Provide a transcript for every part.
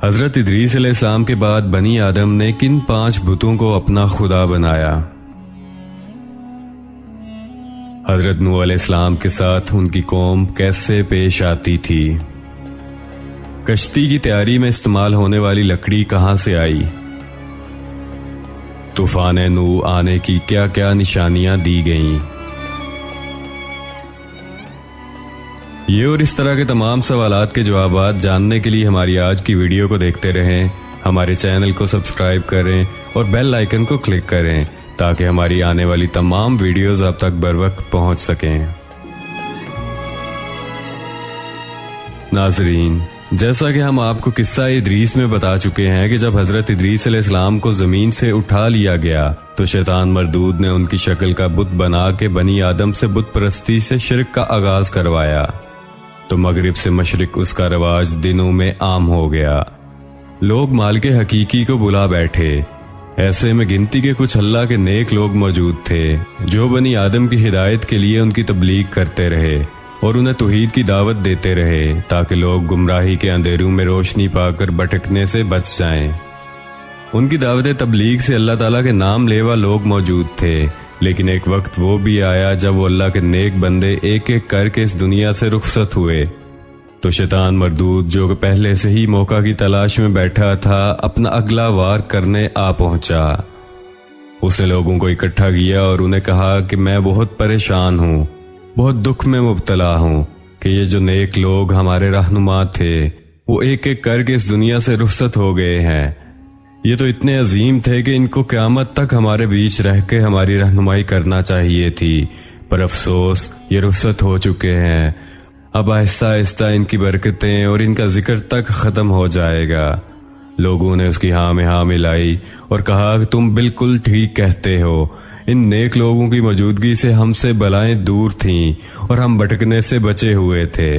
حضرت ادریس علیہ السلام کے بعد بنی آدم نے کن 5 بتوں کو اپنا خدا بنایا؟ حضرت نوح علیہ السلام کے ساتھ ان کی قوم کیسے پیش آتی تھی؟ کشتی کی تیاری میں استعمال ہونے والی لکڑی کہاں سے آئی؟ طوفان نوح آنے کی کیا کیا نشانیاں دی گئیں؟ یہ اور اس طرح کے تمام سوالات کے جوابات جاننے کے لیے ہماری آج کی ویڈیو کو دیکھتے رہیں، ہمارے چینل کو سبسکرائب کریں اور بیل آئیکن کو کلک کریں تاکہ ہماری آنے والی تمام ویڈیوز آپ تک بر وقت پہنچ سکیں۔ ناظرین، جیسا کہ ہم آپ کو قصہ ادریس میں بتا چکے ہیں کہ جب حضرت ادریس علیہ السلام کو زمین سے اٹھا لیا گیا تو شیطان مردود نے ان کی شکل کا بت بنا کے بنی آدم سے بت پرستی سے شرک کا آغاز کروایا، تو مغرب سے مشرق اس کا رواج دنوں میں عام ہو گیا۔ لوگ مالک حقیقی کو بلا بیٹھے۔ ایسے میں گنتی کے کچھ اللہ کے نیک لوگ موجود تھے جو بنی آدم کی ہدایت کے لیے ان کی تبلیغ کرتے رہے اور انہیں توحید کی دعوت دیتے رہے تاکہ لوگ گمراہی کے اندھیروں میں روشنی پا کر بھٹکنے سے بچ جائیں۔ ان کی دعوت تبلیغ سے اللہ تعالیٰ کے نام لیوا لوگ موجود تھے، لیکن ایک وقت وہ بھی آیا جب وہ اللہ کے نیک بندے ایک ایک کر کے اس دنیا سے رخصت ہوئے، تو شیطان مردود جو کہ پہلے سے ہی موقع کی تلاش میں بیٹھا تھا اپنا اگلا وار کرنے آ پہنچا۔ اس نے لوگوں کو اکٹھا کیا اور انہیں کہا کہ میں بہت پریشان ہوں، بہت دکھ میں مبتلا ہوں کہ یہ جو نیک لوگ ہمارے رہنما تھے وہ ایک ایک کر کے اس دنیا سے رخصت ہو گئے ہیں۔ یہ تو اتنے عظیم تھے کہ ان کو قیامت تک ہمارے بیچ رہ کے ہماری رہنمائی کرنا چاہیے تھی، پر افسوس یہ رخصت ہو چکے ہیں۔ اب آہستہ آہستہ ان کی برکتیں اور ان کا ذکر تک ختم ہو جائے گا۔ لوگوں نے اس کی ہاں میں ہاں ملائی اور کہا کہ تم بالکل ٹھیک کہتے ہو، ان نیک لوگوں کی موجودگی سے ہم سے بلائیں دور تھیں اور ہم بھٹکنے سے بچے ہوئے تھے۔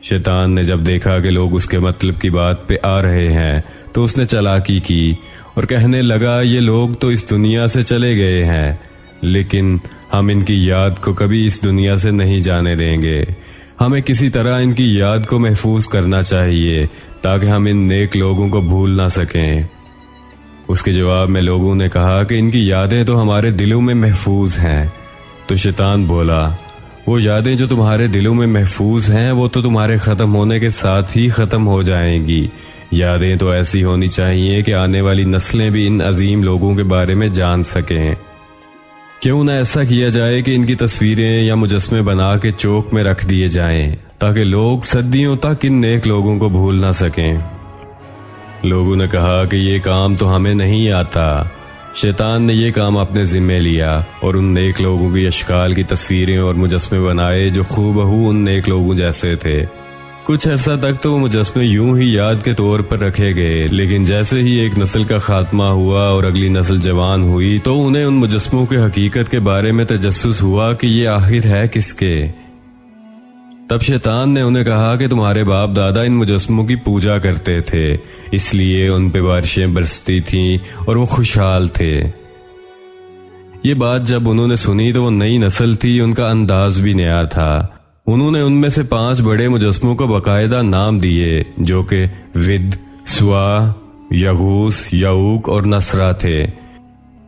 شیطان نے جب دیکھا کہ لوگ اس کے مطلب کی بات پہ آ رہے ہیں تو اس نے چالاکی کی اور کہنے لگا یہ لوگ تو اس دنیا سے چلے گئے ہیں، لیکن ہم ان کی یاد کو کبھی اس دنیا سے نہیں جانے دیں گے۔ ہمیں کسی طرح ان کی یاد کو محفوظ کرنا چاہیے تاکہ ہم ان نیک لوگوں کو بھول نہ سکیں۔ اس کے جواب میں لوگوں نے کہا کہ ان کی یادیں تو ہمارے دلوں میں محفوظ ہیں۔ تو شیطان بولا، وہ یادیں جو تمہارے دلوں میں محفوظ ہیں وہ تو تمہارے ختم ہونے کے ساتھ ہی ختم ہو جائیں گی۔ یادیں تو ایسی ہونی چاہیے کہ آنے والی نسلیں بھی ان عظیم لوگوں کے بارے میں جان سکیں۔ کیوں نہ ایسا کیا جائے کہ ان کی تصویریں یا مجسمے بنا کے چوک میں رکھ دیے جائیں تاکہ لوگ صدیوں تک ان نیک لوگوں کو بھول نہ سکیں۔ لوگوں نے کہا کہ یہ کام تو ہمیں نہیں آتا۔ شیطان نے یہ کام اپنے ذمے لیا اور ان نیک لوگوں کی اشکال کی تصویریں اور مجسمے بنائے جو خوبہو ان نیک لوگوں جیسے تھے۔ کچھ عرصہ تک تو وہ مجسمے یوں ہی یاد کے طور پر رکھے گئے، لیکن جیسے ہی ایک نسل کا خاتمہ ہوا اور اگلی نسل جوان ہوئی تو انہیں ان مجسموں کی حقیقت کے بارے میں تجسس ہوا کہ یہ آخر ہے کس کے۔ تب شیطان نے انہیں کہا کہ تمہارے باپ دادا ان مجسموں کی پوجا کرتے تھے، اس لیے ان پہ بارشیں برستی تھیں اور وہ خوشحال تھے۔ یہ بات جب انہوں نے سنی تو وہ نئی نسل تھی، ان کا انداز بھی نیا تھا۔ انہوں نے ان میں سے 5 بڑے مجسموں کو باقاعدہ نام دیے جو کہ ود، سوا، یغوس، یعوق اور نصرہ تھے،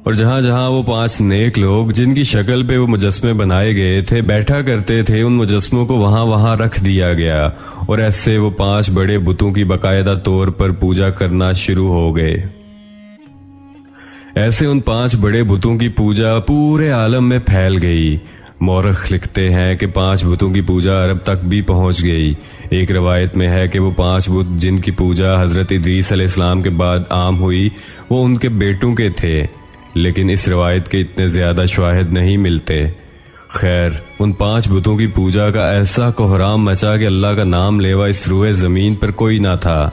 اور جہاں جہاں وہ 5 نیک لوگ جن کی شکل پہ وہ مجسمے بنائے گئے تھے بیٹھا کرتے تھے ان مجسموں کو وہاں وہاں رکھ دیا گیا، اور ایسے وہ 5 بڑے بتوں کی باقاعدہ طور پر پوجا کرنا شروع ہو گئے۔ ایسے ان 5 بڑے بتوں کی پوجا پورے عالم میں پھیل گئی۔ مورخ لکھتے ہیں کہ 5 بتوں کی پوجا عرب تک بھی پہنچ گئی۔ ایک روایت میں ہے کہ وہ 5 بت جن کی پوجا حضرت ادریس علیہ السلام کے بعد عام ہوئی وہ ان کے بیٹوں کے تھے، لیکن اس روایت کے اتنے زیادہ شواہد نہیں ملتے۔ خیر، ان 5 بتوں کی پوجا کا ایسا کوہرام مچا کہ اللہ کا نام لیوا اس روئے زمین پر کوئی نہ تھا۔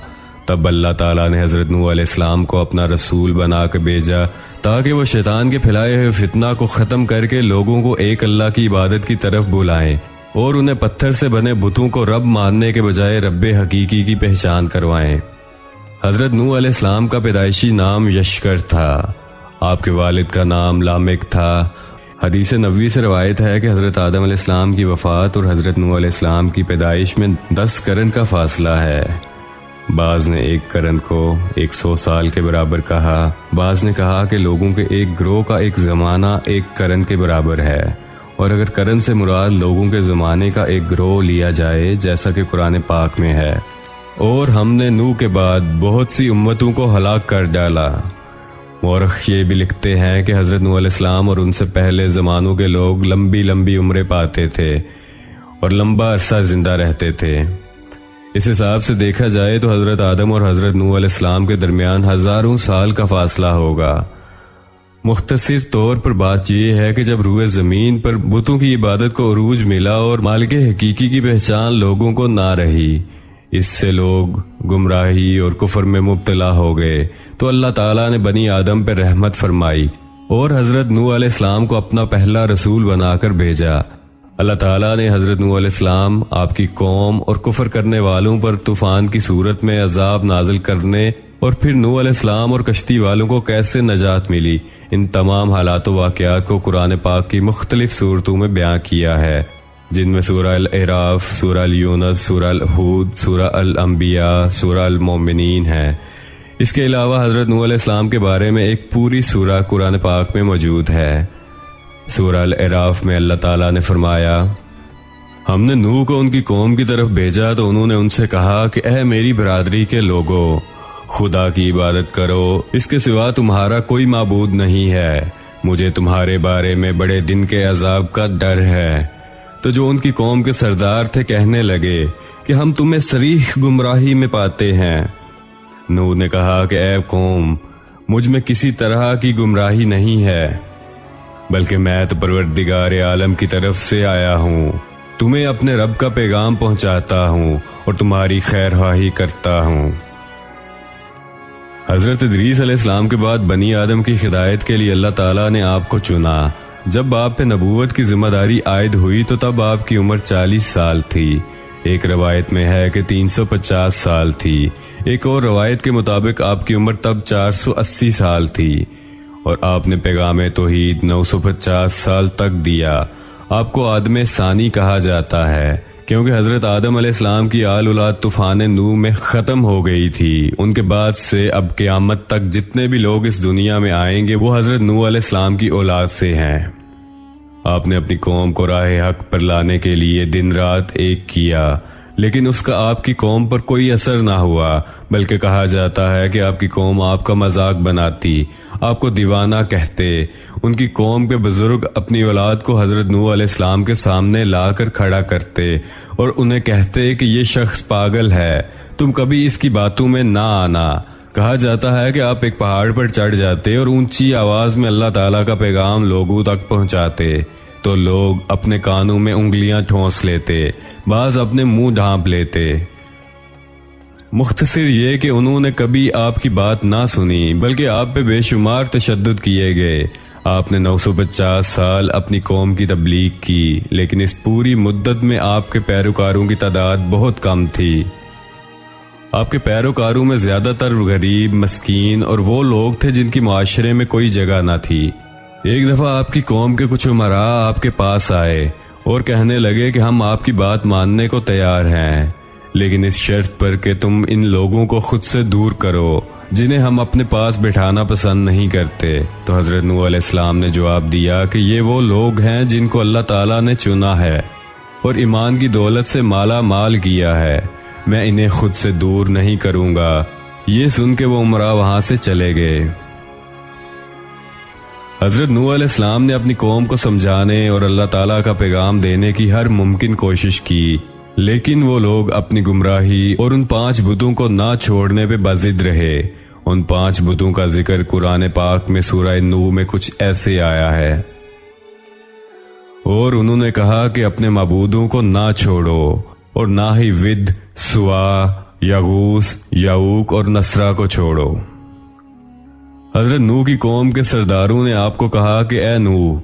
تب اللہ تعالیٰ نے حضرت نوح علیہ السلام کو اپنا رسول بنا کے بھیجا تاکہ وہ شیطان کے پھیلائے ہوئے فتنہ کو ختم کر کے لوگوں کو ایک اللہ کی عبادت کی طرف بلائیں اور انہیں پتھر سے بنے بتوں کو رب ماننے کے بجائے رب حقیقی کی پہچان کروائیں۔ حضرت نوح علیہ السلام کا پیدائشی نام یشکر تھا۔ آپ کے والد کا نام لامک تھا۔ حدیث نبوی سے روایت ہے کہ حضرت آدم علیہ السلام کی وفات اور حضرت نوح علیہ السلام کی پیدائش میں 10 قرن کا فاصلہ ہے۔ بعض نے ایک کرن کو 100 سال کے برابر کہا، بعض نے کہا کہ لوگوں کے ایک گروہ کا ایک زمانہ ایک کرن کے برابر ہے، اور اگر کرن سے مراد لوگوں کے زمانے کا ایک گروہ لیا جائے جیسا کہ قرآن پاک میں ہے۔ اور ہم نے نوح کے بعد بہت سی امتوں کو ہلاک کر ڈالا۔ مورخ یہ بھی لکھتے ہیں کہ حضرت نوح علیہ السلام اور ان سے پہلے زمانوں کے لوگ لمبی لمبی عمریں پاتے تھے اور لمبا عرصہ زندہ رہتے تھے۔ اس حساب سے دیکھا جائے تو حضرت آدم اور حضرت نوح علیہ السلام کے درمیان ہزاروں سال کا فاصلہ ہوگا۔ مختصر طور پر بات یہ ہے کہ جب روئے زمین پر بتوں کی عبادت کو عروج ملا اور مالک حقیقی کی پہچان لوگوں کو نہ رہی، اس سے لوگ گمراہی اور کفر میں مبتلا ہو گئے، تو اللہ تعالیٰ نے بنی آدم پر رحمت فرمائی اور حضرت نوح علیہ السلام کو اپنا پہلا رسول بنا کر بھیجا۔ اللہ تعالیٰ نے حضرت نوح علیہ السلام، آپ کی قوم اور کفر کرنے والوں پر طوفان کی صورت میں عذاب نازل کرنے، اور پھر نوح علیہ السلام اور کشتی والوں کو کیسے نجات ملی، ان تمام حالات و واقعات کو قرآن پاک کی مختلف صورتوں میں بیان کیا ہے، جن میں سورہ الاعراف، سورہ الیونس، سورہ الہود، سورہ الانبیاء، سورہ المومنین ہے۔ اس کے علاوہ حضرت نوح علیہ السلام کے بارے میں ایک پوری سورہ قرآن پاک میں موجود ہے۔ سورہ الاعراف میں اللہ تعالیٰ نے فرمایا، ہم نے نوح کو ان کی قوم کی طرف بھیجا تو انہوں نے ان سے کہا کہ اے میری برادری کے لوگوں، خدا کی عبادت کرو، اس کے سوا تمہارا کوئی معبود نہیں ہے، مجھے تمہارے بارے میں بڑے دن کے عذاب کا ڈر ہے۔ تو جو ان کی قوم کے سردار تھے کہنے لگے کہ ہم تمہیں صریح گمراہی میں پاتے ہیں۔ نوح نے کہا کہ اے قوم، مجھ میں کسی طرح کی گمراہی نہیں ہے، بلکہ میں تو پروردگار عالم کی طرف سے آیا ہوں، تمہیں اپنے رب کا پیغام پہنچاتا ہوں اور تمہاری خیر خواہی کرتا ہوں۔ حضرت ادریس علیہ السلام کے بعد بنی آدم کی ہدایت کے لیے اللہ تعالیٰ نے آپ کو چنا۔ جب آپ پہ نبوت کی ذمہ داری عائد ہوئی تو تب آپ کی عمر 40 سال تھی۔ ایک روایت میں ہے کہ 350 سال تھی، ایک اور روایت کے مطابق آپ کی عمر تب 480 سال تھی، اور آپ نے پیغام توحید 950 سال تک دیا۔ آپ کو آدم ثانی کہا جاتا ہے کیونکہ حضرت آدم علیہ السلام کی آل اولاد طوفان نوح میں ختم ہو گئی تھی۔ ان کے بعد سے اب قیامت تک جتنے بھی لوگ اس دنیا میں آئیں گے وہ حضرت نوح علیہ السلام کی اولاد سے ہیں۔ آپ نے اپنی قوم کو راہ حق پر لانے کے لیے دن رات ایک کیا، لیکن اس کا آپ کی قوم پر کوئی اثر نہ ہوا، بلکہ کہا جاتا ہے کہ آپ کی قوم آپ کا مذاق بناتی، آپ کو دیوانہ کہتے۔ ان کی قوم کے بزرگ اپنی اولاد کو حضرت نوح علیہ السلام کے سامنے لا کر کھڑا کرتے اور انہیں کہتے کہ یہ شخص پاگل ہے، تم کبھی اس کی باتوں میں نہ آنا۔ کہا جاتا ہے کہ آپ ایک پہاڑ پر چڑھ جاتے اور اونچی آواز میں اللہ تعالیٰ کا پیغام لوگوں تک پہنچاتے، تو لوگ اپنے کانوں میں انگلیاں ٹھونس لیتے، بعض اپنے منہ ڈھانپ لیتے۔ مختصر یہ کہ انہوں نے کبھی آپ کی بات نہ سنی، بلکہ آپ پہ بے شمار تشدد کیے گئے۔ آپ نے 950 سال اپنی قوم کی تبلیغ کی، لیکن اس پوری مدت میں آپ کے پیروکاروں کی تعداد بہت کم تھی۔ آپ کے پیروکاروں میں زیادہ تر غریب، مسکین اور وہ لوگ تھے جن کی معاشرے میں کوئی جگہ نہ تھی۔ ایک دفعہ آپ کی قوم کے کچھ امراء آپ کے پاس آئے اور کہنے لگے کہ ہم آپ کی بات ماننے کو تیار ہیں، لیکن اس شرط پر کہ تم ان لوگوں کو خود سے دور کرو جنہیں ہم اپنے پاس بٹھانا پسند نہیں کرتے۔ تو حضرت نوح علیہ السلام نے جواب دیا کہ یہ وہ لوگ ہیں جن کو اللہ تعالیٰ نے چنا ہے اور ایمان کی دولت سے مالا مال کیا ہے، میں انہیں خود سے دور نہیں کروں گا۔ یہ سن کے وہ امراء وہاں سے چلے گئے۔ حضرت نوح علیہ السلام نے اپنی قوم کو سمجھانے اور اللہ تعالیٰ کا پیغام دینے کی ہر ممکن کوشش کی، لیکن وہ لوگ اپنی گمراہی اور ان 5 بتوں کو نہ چھوڑنے پہ باضد رہے۔ ان 5 بتوں کا ذکر قرآن پاک میں سورہ نوح میں کچھ ایسے آیا ہے، اور انہوں نے کہا کہ اپنے معبودوں کو نہ چھوڑو، اور نہ ہی ود، سوا، یغوث، یعوق اور نصرہ کو چھوڑو۔ حضرت نوح کی قوم کے سرداروں نے آپ کو کہا کہ اے نوح،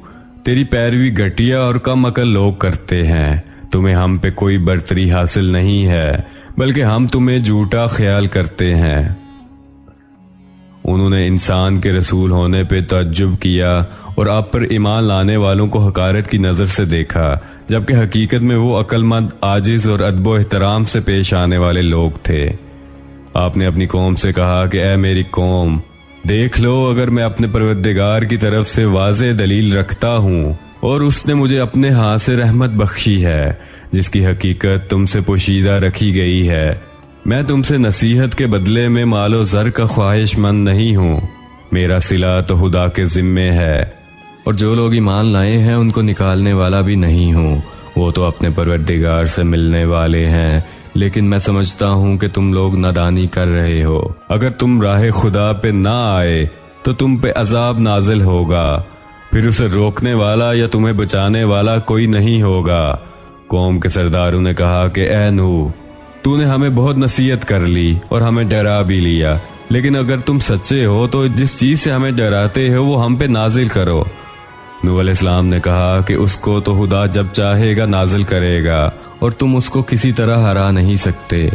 تیری پیروی گھٹیا اور کم عقل لوگ کرتے ہیں، تمہیں ہم پہ کوئی برتری حاصل نہیں ہے، بلکہ ہم تمہیں جھوٹا خیال کرتے ہیں۔ انہوں نے انسان کے رسول ہونے پہ تعجب کیا اور آپ پر ایمان لانے والوں کو حقارت کی نظر سے دیکھا، جبکہ حقیقت میں وہ عقل مند، عاجز اور ادب و احترام سے پیش آنے والے لوگ تھے۔ آپ نے اپنی قوم سے کہا کہ اے میری قوم، دیکھ لو، اگر میں اپنے پروردگار کی طرف سے واضح دلیل رکھتا ہوں اور اس نے مجھے اپنے ہاتھ سے رحمت بخشی ہے جس کی حقیقت تم سے پوشیدہ رکھی گئی ہے، میں تم سے نصیحت کے بدلے میں مال و زر کا خواہش مند نہیں ہوں، میرا صلہ تو خدا کے ذمے ہے، اور جو لوگ ایمان لائے ہیں ان کو نکالنے والا بھی نہیں ہوں، وہ تو اپنے پروردگار سے ملنے والے ہیں، لیکن میں سمجھتا ہوں کہ تم لوگ نادانی کر رہے ہو، اگر تم راہ خدا پہ نہ آئے تو تم پہ عذاب نازل ہوگا، پھر اسے روکنے والا یا تمہیں بچانے والا کوئی نہیں ہوگا۔ قوم کے سرداروں نے کہا کہ اے نوح، تو نے ہمیں بہت نصیحت کر لی اور ہمیں ڈرا بھی لیا، لیکن اگر تم سچے ہو تو جس چیز سے ہمیں ڈراتے ہو وہ ہم پہ نازل کرو۔ نوح علیہ السلام نے کہا کہ اس کو تو خدا جب چاہے گا نازل کرے گا اور تم اس کو کسی طرح ہرا نہیں سکتے،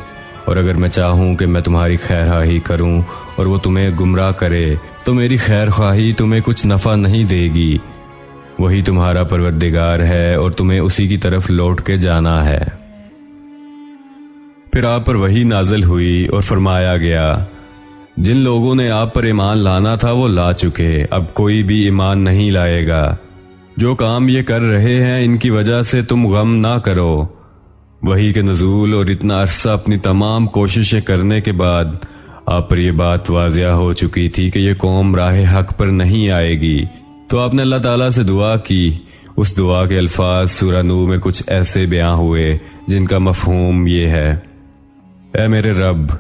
اور اگر میں چاہوں کہ میں تمہاری خیر خواہی کروں اور وہ تمہیں گمراہ کرے تو میری خیر خواہی تمہیں کچھ نفع نہیں دے گی، وہی تمہارا پروردگار ہے اور تمہیں اسی کی طرف لوٹ کے جانا ہے۔ پھر آپ پر وحی نازل ہوئی اور فرمایا گیا، جن لوگوں نے آپ پر ایمان لانا تھا وہ لا چکے، اب کوئی بھی ایمان نہیں لائے گا، جو کام یہ کر رہے ہیں ان کی وجہ سے تم غم نہ کرو۔ وحی کے نزول اور اتنا عرصہ اپنی تمام کوششیں کرنے کے بعد آپ پر یہ بات واضح ہو چکی تھی کہ یہ قوم راہ حق پر نہیں آئے گی، تو آپ نے اللہ تعالیٰ سے دعا کی۔ اس دعا کے الفاظ سورہ نوح میں کچھ ایسے بیان ہوئے جن کا مفہوم یہ ہے، اے میرے رب،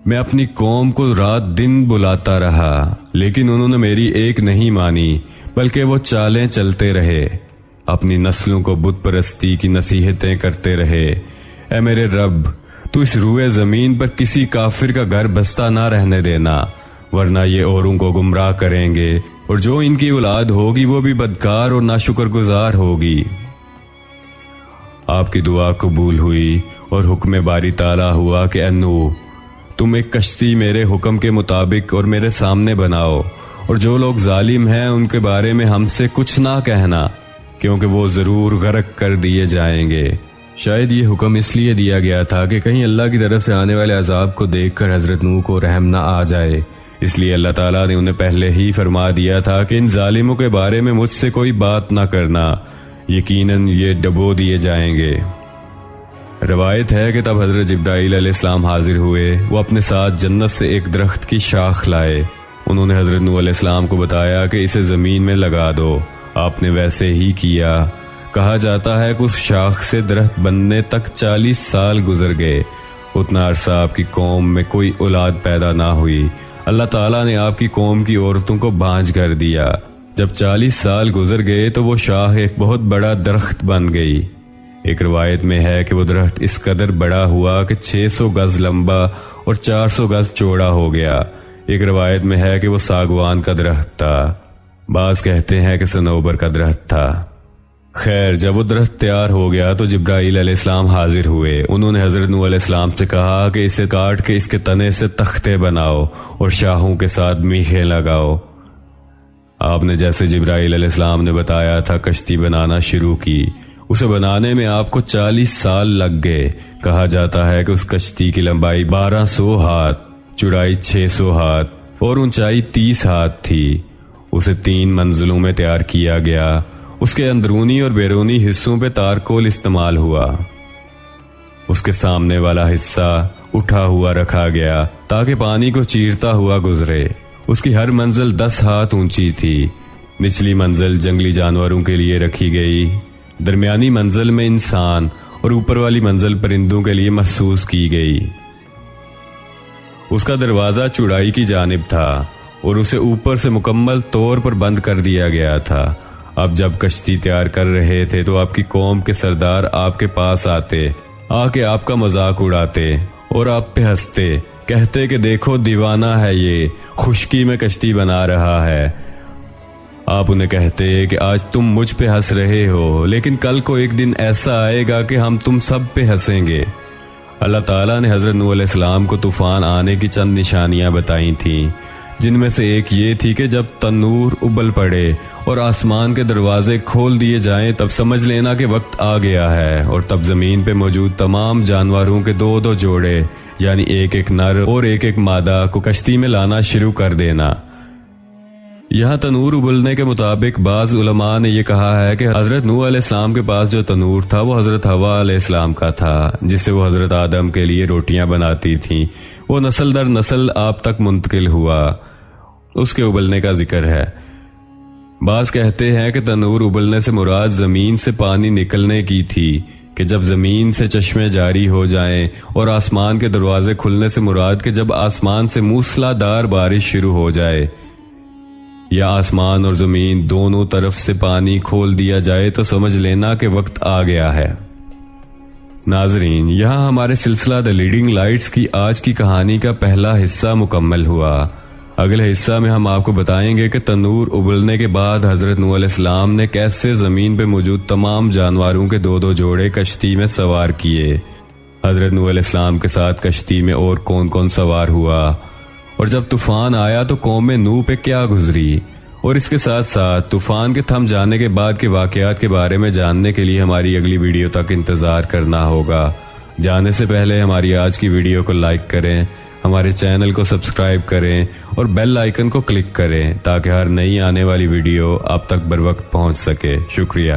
میں اپنی قوم کو رات دن بلاتا رہا لیکن انہوں نے میری ایک نہیں مانی، بلکہ وہ چالیں چلتے رہے، اپنی نسلوں کو بت پرستی کی نصیحتیں کرتے رہے۔ اے میرے رب، تو اس روئے زمین پر کسی کافر کا گھر بستا نہ رہنے دینا، ورنہ یہ اوروں کو گمراہ کریں گے، اور جو ان کی اولاد ہوگی وہ بھی بدکار اور ناشکر گزار ہوگی۔ آپ کی دعا قبول ہوئی اور حکم باری تعالیٰ ہوا کہ اے نوح، تم ایک کشتی میرے حکم کے مطابق اور میرے سامنے بناؤ، اور جو لوگ ظالم ہیں ان کے بارے میں ہم سے کچھ نہ کہنا، کیونکہ وہ ضرور غرق کر دیے جائیں گے۔ شاید یہ حکم اس لیے دیا گیا تھا کہ کہیں اللہ کی طرف سے آنے والے عذاب کو دیکھ کر حضرت نوح کو رحم نہ آ جائے، اس لیے اللہ تعالیٰ نے انہیں پہلے ہی فرما دیا تھا کہ ان ظالموں کے بارے میں مجھ سے کوئی بات نہ کرنا، یقیناً یہ ڈبو دیے جائیں گے۔ روایت ہے کہ تب حضرت جبرائیل علیہ السلام حاضر ہوئے، وہ اپنے ساتھ جنت سے ایک درخت کی شاخ لائے، انہوں نے حضرت نوح علیہ السلام کو بتایا کہ اسے زمین میں لگا دو، آپ نے ویسے ہی کیا۔ کہا جاتا ہے کہ اس شاخ سے درخت بننے تک 40 سال گزر گئے، اتنا عرصہ آپ کی قوم میں کوئی اولاد پیدا نہ ہوئی۔ اللہ تعالیٰ نے آپ کی قوم کی عورتوں کو بانجھ کر دیا۔ جب 40 سال گزر گئے تو وہ شاخ ایک بہت بڑا درخت بن گئی۔ ایک روایت میں ہے کہ وہ درخت اس قدر بڑا ہوا کہ 600 گز لمبا اور 400 گز چوڑا ہو گیا۔ ایک روایت میں ہے کہ وہ ساگوان کا درخت تھا، بعض کہتے ہیں کہ صنوبر کا درخت تھا۔ خیر، جب وہ درخت تیار ہو گیا تو جبرائیل علیہ السلام حاضر ہوئے، انہوں نے حضرت نوح علیہ السلام سے کہا کہ اسے کاٹ کے اس کے تنے سے تختے بناؤ اور شاخوں کے ساتھ میخیں لگاؤ۔ آپ نے جیسے جبرائیل علیہ السلام نے بتایا تھا کشتی بنانا شروع کی۔ اسے بنانے میں آپ کو 40 سال لگ گئے۔ کہا جاتا ہے کہ اس کشتی کی لمبائی 1200 ہاتھ، چوڑائی 600 ہاتھ اور اونچائی 30 ہاتھ تھی۔ اسے 3 منزلوں میں تیار کیا گیا۔ اس کے اندرونی اور بیرونی حصوں پہ تارکول استعمال ہوا۔ اس کے سامنے والا حصہ اٹھا ہوا رکھا گیا تاکہ پانی کو چیرتا ہوا گزرے۔ اس کی ہر منزل 10 ہاتھ اونچی تھی۔ نچلی منزل جنگلی جانوروں کے لیے رکھی گئی، درمیانی منزل میں انسان اور اوپر والی منزل پرندوں کے لیے مخصوص کی گئی۔ اس کا دروازہ چوڑائی کی جانب تھا اور اسے اوپر سے مکمل طور پر بند کر دیا گیا تھا۔ اب جب کشتی تیار کر رہے تھے تو آپ کی قوم کے سردار آپ کے پاس آتے، آ کے آپ کا مذاق اڑاتے اور آپ پہ ہنستے، کہتے کہ دیکھو دیوانہ ہے یہ، خشکی میں کشتی بنا رہا ہے۔ آپ انہیں کہتے کہ آج تم مجھ پہ ہنس رہے ہو، لیکن کل کو ایک دن ایسا آئے گا کہ ہم تم سب پہ ہنسیں گے۔ اللہ تعالیٰ نے حضرت نوح علیہ السلام کو طوفان آنے کی چند نشانیاں بتائی تھیں، جن میں سے ایک یہ تھی کہ جب تنور ابل پڑے اور آسمان کے دروازے کھول دیے جائیں تب سمجھ لینا کہ وقت آ گیا ہے، اور تب زمین پہ موجود تمام جانوروں کے 2 جوڑے یعنی ایک ایک نر اور ایک ایک مادہ کو کشتی میں لانا شروع کر دینا۔ یہاں تنور ابلنے کے مطابق بعض علماء نے یہ کہا ہے کہ حضرت نوح علیہ السلام کے پاس جو تنور تھا وہ حضرت حوا علیہ السلام کا تھا، جس سے وہ حضرت آدم کے لیے روٹیاں بناتی تھیں۔ وہ نسل در نسل آپ تک منتقل ہوا، اس کے ابلنے کا ذکر ہے۔ بعض کہتے ہیں کہ تنور ابلنے سے مراد زمین سے پانی نکلنے کی تھی، کہ جب زمین سے چشمے جاری ہو جائیں، اور آسمان کے دروازے کھلنے سے مراد کہ جب آسمان سے موسلادھار بارش شروع ہو جائے، یا آسمان اور زمین دونوں طرف سے پانی کھول دیا جائے تو سمجھ لینا کہ وقت آ گیا ہے۔ ناظرین، یہاں ہمارے سلسلہ دی لیڈنگ لائٹس کی آج کی کہانی کا پہلا حصہ مکمل ہوا۔ اگلے حصہ میں ہم آپ کو بتائیں گے کہ تنور ابلنے کے بعد حضرت نوح علیہ السلام نے کیسے زمین پہ موجود تمام جانوروں کے 2 جوڑے کشتی میں سوار کیے۔ حضرت نوح علیہ السلام کے ساتھ کشتی میں اور کون کون سوار ہوا، اور جب طوفان آیا تو قوم نوح پہ کیا گزری، اور اس کے ساتھ ساتھ طوفان کے تھم جانے کے بعد کے واقعات کے بارے میں جاننے کے لیے ہماری اگلی ویڈیو تک انتظار کرنا ہوگا۔ جانے سے پہلے ہماری آج کی ویڈیو کو لائک کریں، ہمارے چینل کو سبسکرائب کریں اور بیل آئیکن کو کلک کریں تاکہ ہر نئی آنے والی ویڈیو آپ تک بر وقت پہنچ سکے۔ شکریہ۔